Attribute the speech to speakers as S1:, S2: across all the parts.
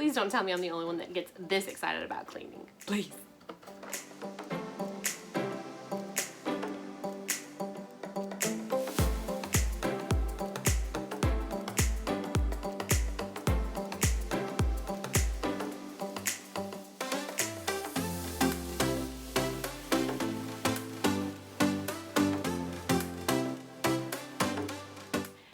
S1: Please don't tell me I'm the only one that gets this excited about cleaning. Please.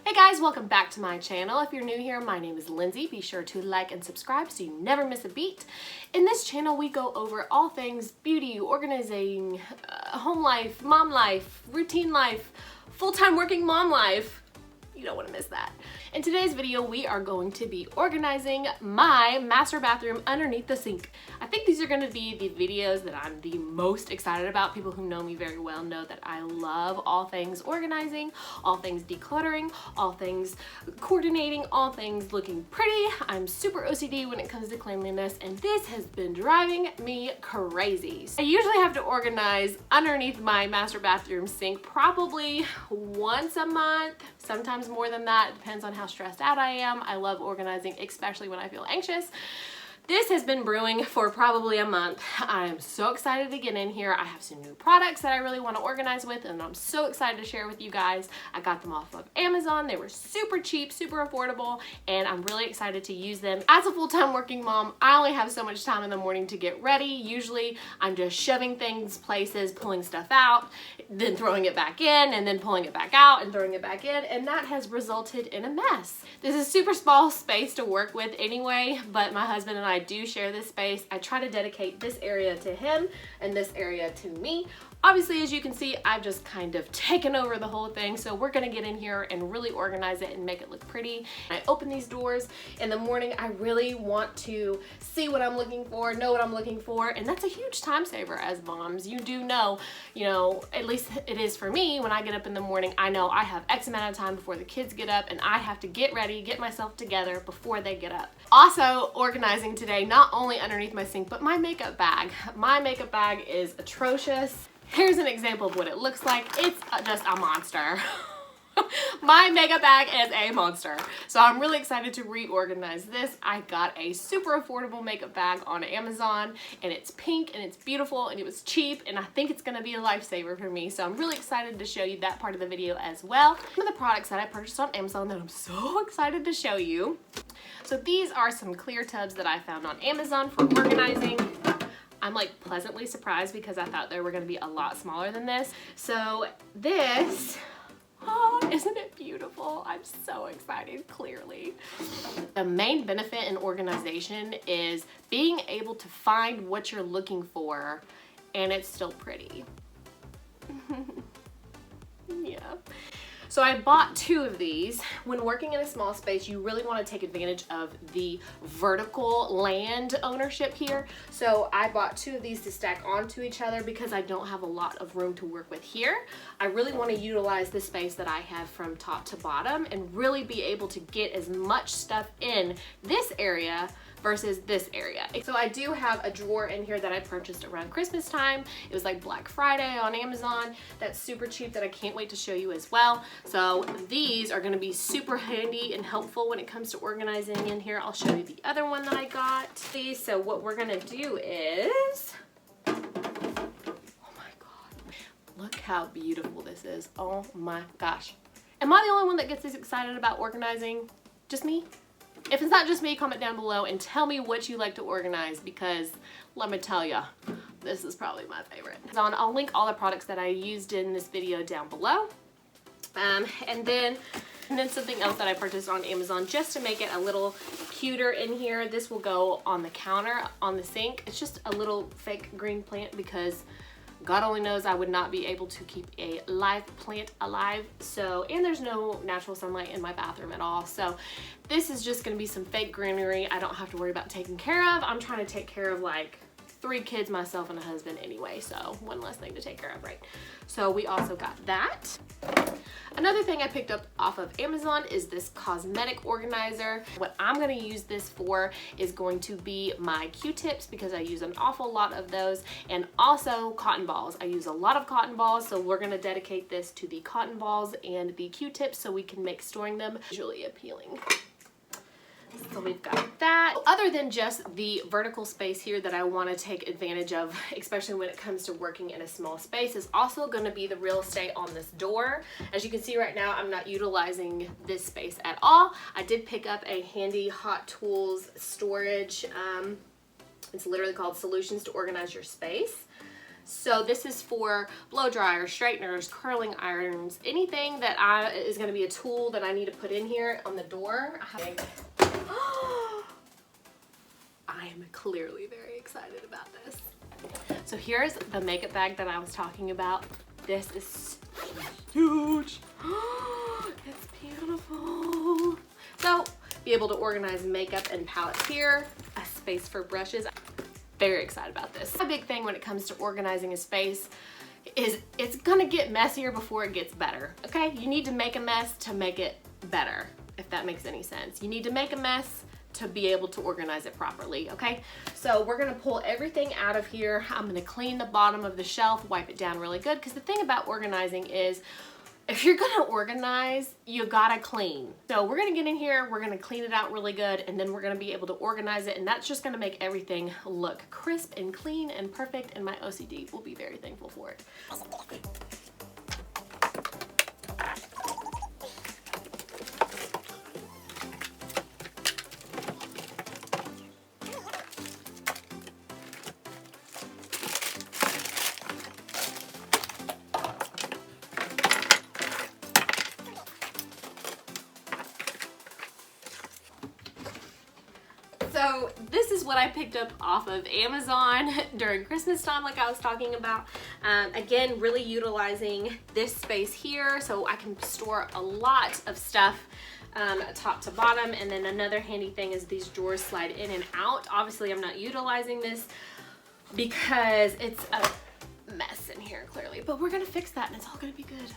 S1: Hey guys, welcome back to my channel. If you're new here, my name is Lindsay. Be sure to like and subscribe so you never miss a beat. In this channel, we go over all things beauty, organizing, home life, mom life, routine life, full-time working mom life. You don't want to miss that. In today's video, we are going to be organizing my master bathroom underneath the sink. I think these are going to be the videos that I'm the most excited about. People who know me very well know that I love all things organizing, all things decluttering, all things coordinating, all things looking pretty. I'm super OCD when it comes to cleanliness, and this has been driving me crazy. I usually have to organize underneath my master bathroom sink probably once a month, sometimes more than that. It depends on how stressed out I am. I love organizing, especially when I feel anxious. This has been brewing for probably a month. I'm so excited to get in here. I have some new products that I really want to organize with, and I'm so excited to share with you guys. I got them off of Amazon. They were super cheap, super affordable, and I'm really excited to use them. As a full-time working mom, I only have so much time in the morning to get ready. Usually I'm just shoving things places, pulling stuff out, then throwing it back in, and then pulling it back out and throwing it back in, and that has resulted in a mess. This is a super small space to work with anyway, but my husband and I do share this space. I try to dedicate this area to him and this area to me. Obviously, as you can see, I've just kind of taken over the whole thing, so we're gonna get in here and really organize it and make it look pretty. I open these doors in the morning. I really want to see what I'm looking for, know what I'm looking for, and that's a huge time saver as moms. You do know, at least it is for me, when I get up in the morning, I know I have X amount of time before the kids get up, and I have to get ready, get myself together before they get up. Also organizing today, not only underneath my sink, but my makeup bag. My makeup bag is atrocious. Here's an example of what it looks like. It's just a monster. My makeup bag is a monster. So I'm really excited to reorganize this. I got a super affordable makeup bag on Amazon, and it's pink and it's beautiful and it was cheap, and I think it's gonna be a lifesaver for me. So I'm really excited to show you that part of the video as well. Some of the products that I purchased on Amazon that I'm so excited to show you. So these are some clear tubs that I found on Amazon for organizing. I'm like pleasantly surprised because I thought they were going to be a lot smaller than this. So this, oh, isn't it beautiful? I'm so excited, clearly. The main benefit in organization is being able to find what you're looking for and it's still pretty. Yeah. So I bought 2 of these. When working in a small space, you really want to take advantage of the vertical land ownership here. So I bought 2 of these to stack onto each other because I don't have a lot of room to work with here. I really want to utilize the space that I have from top to bottom and really be able to get as much stuff in this area versus this area. So I do have a drawer in here that I purchased around Christmas time. It was like Black Friday on Amazon. That's super cheap that I can't wait to show you as well. So these are gonna be super handy and helpful when it comes to organizing in here. I'll show you the other one that I got. So what we're gonna do is, oh my God, look how beautiful this is. Oh my gosh. Am I the only one that gets this excited about organizing? Just me? If it's not just me, comment down below and tell me what you like to organize, because let me tell you, this is probably my favorite. I'll link all the products that I used in this video down below. And then something else that I purchased on Amazon just to make it a little cuter in here. This will go on the counter on the sink. It's just a little fake green plant because God only knows I would not be able to keep a live plant alive. So, and there's no natural sunlight in my bathroom at all. So this is just gonna be some fake greenery I don't have to worry about taking care of. I'm trying to take care of like 3 kids, myself, and a husband anyway. So one less thing to take care of, right? So we also got that. Another thing I picked up off of Amazon is this cosmetic organizer. What I'm gonna use this for is going to be my Q-tips, because I use an awful lot of those, and also cotton balls. I use a lot of cotton balls, so we're gonna dedicate this to the cotton balls and the Q-tips so we can make storing them visually appealing. So we've got that. Other than just the vertical space here that I want to take advantage of, especially when it comes to working in a small space, is also going to be the real estate on this door. As you can see right now, I'm not utilizing this space at all. I did pick up a handy Hot Tools storage. It's literally called Solutions to Organize Your Space. So this is for blow dryers, straighteners, curling irons, anything that is going to be a tool that I need to put in here on the door. I am clearly very excited about this. So here's the makeup bag that I was talking about. This is huge. It's beautiful. So be able to organize makeup and palettes here, a space for brushes. Very excited about this. A big thing when it comes to organizing a space is it's gonna get messier before it gets better, okay? You need to make a mess to make it better, if that makes any sense. You need to make a mess to be able to organize it properly, okay? So we're gonna pull everything out of here. I'm gonna clean the bottom of the shelf, wipe it down really good, because the thing about organizing is if you're gonna organize, you gotta clean. So we're gonna get in here, we're gonna clean it out really good, and then we're gonna be able to organize it, and that's just gonna make everything look crisp and clean and perfect, and my OCD will be very thankful for it. So this is what I picked up off of Amazon during Christmas time, like I was talking about. Again, really utilizing this space here so I can store a lot of stuff top to bottom. And then another handy thing is these drawers slide in and out. Obviously I'm not utilizing this because it's a mess in here clearly, but we're gonna fix that and it's all gonna be good.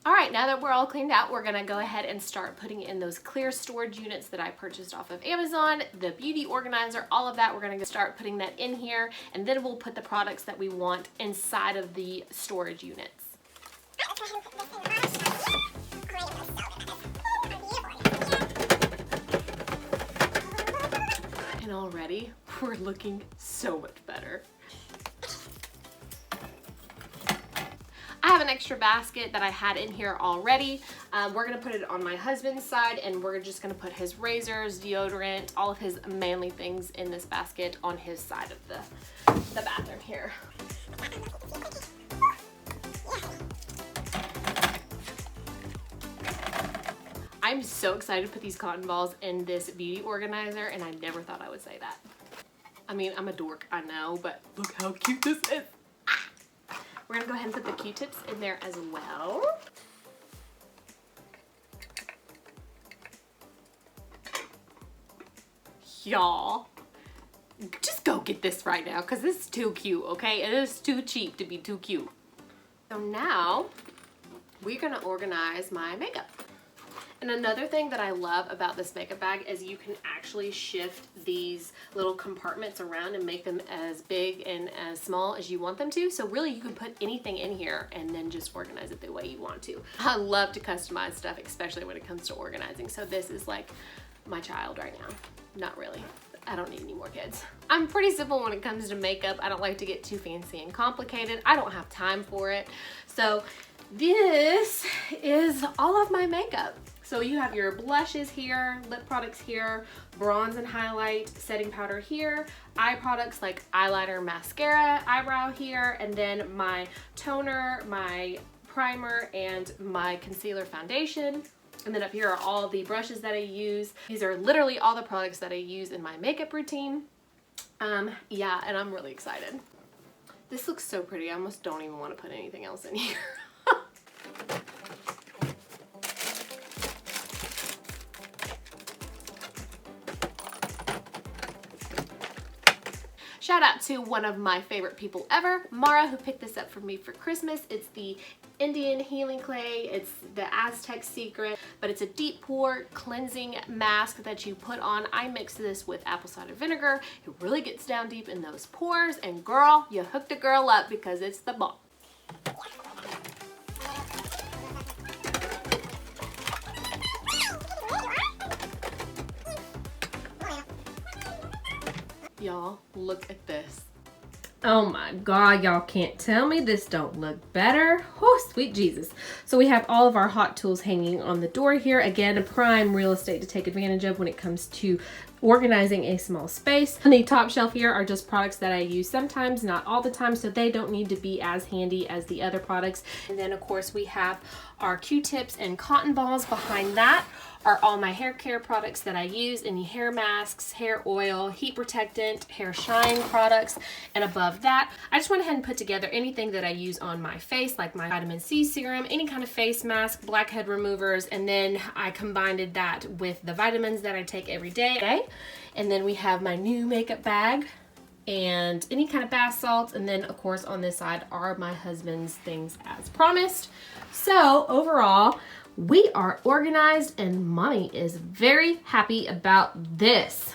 S1: Alright, now that we're all cleaned out, we're gonna go ahead and start putting in those clear storage units that I purchased off of Amazon, the beauty organizer, all of that. We're gonna start putting that in here, and then we'll put the products that we want inside of the storage units. And already, we're looking so much better. I have an extra basket that I had in here already. We're gonna put it on my husband's side, and we're just gonna put his razors, deodorant, all of his manly things in this basket on his side of the bathroom here. I'm so excited to put these cotton balls in this beauty organizer, and I never thought I would say that. I mean, I'm a dork, I know, but look how cute this is. We're gonna go ahead and put the Q-tips in there as well. Y'all, just go get this right now because this is too cute, okay? It is too cheap to be too cute. So now we're gonna organize my makeup. And another thing that I love about this makeup bag is you can actually shift these little compartments around and make them as big and as small as you want them to. So really you can put anything in here and then just organize it the way you want to. I love to customize stuff, especially when it comes to organizing. So this is like my child right now. Not really. I don't need any more kids. I'm pretty simple when it comes to makeup. I don't like to get too fancy and complicated. I don't have time for it. So this is all of my makeup. So you have your blushes here, lip products here, bronze and highlight, setting powder here, eye products like eyeliner, mascara, eyebrow here, and then my toner, my primer, and my concealer foundation. And then up here are all the brushes that I use. These are literally all the products that I use in my makeup routine. Yeah, and I'm really excited. This looks so pretty. I almost don't even want to put anything else in here. Shout out to one of my favorite people ever, Mara, who picked this up for me for Christmas. It's the Indian healing clay. It's the Aztec secret, but it's a deep pore cleansing mask that you put on. I mix this with apple cider vinegar. It really gets down deep in those pores, and girl, you hooked a girl up because it's the bomb. Y'all, look at this. Oh my God, y'all can't tell me this don't look better. Oh, sweet Jesus. So we have all of our hot tools hanging on the door here. Again, a prime real estate to take advantage of when it comes to organizing a small space. On the top shelf here are just products that I use sometimes, not all the time, so they don't need to be as handy as the other products. And then of course we have our Q-tips and cotton balls. Behind that are all my hair care products that I use, any hair masks, hair oil, heat protectant, hair shine products. And above that, I just went ahead and put together anything that I use on my face, like my vitamin C serum, any kind of face mask, blackhead removers, and then I combined that with the vitamins that I take every day. And then we have my new makeup bag and any kind of bath salts, and then of course on this side are my husband's things as promised. So overall, we are organized and mommy is very happy about this.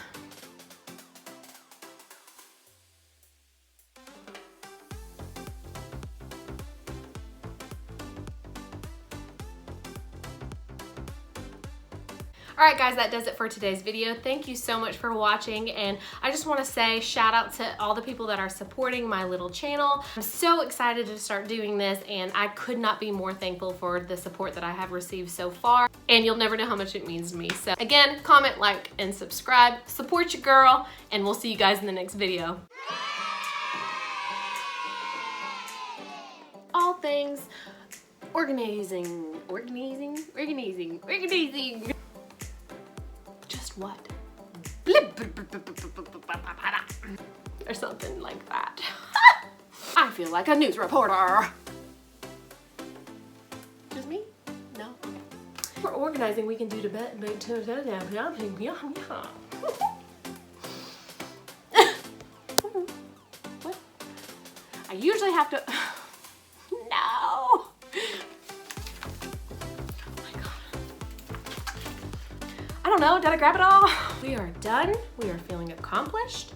S1: Alright guys, that does it for today's video. Thank you so much for watching, and I just want to say shout out to all the people that are supporting my little channel. I'm so excited to start doing this, and I could not be more thankful for the support that I have received so far, and you'll never know how much it means to me. So again, comment, like, and subscribe. Support your girl, and we'll see you guys in the next video. All things organizing. What? Or something like that. I feel like a news reporter. Just me? No? Okay. For organizing, we can do the bed. What? I usually have to. No! I don't know, did I grab it all? We are done. We are feeling accomplished.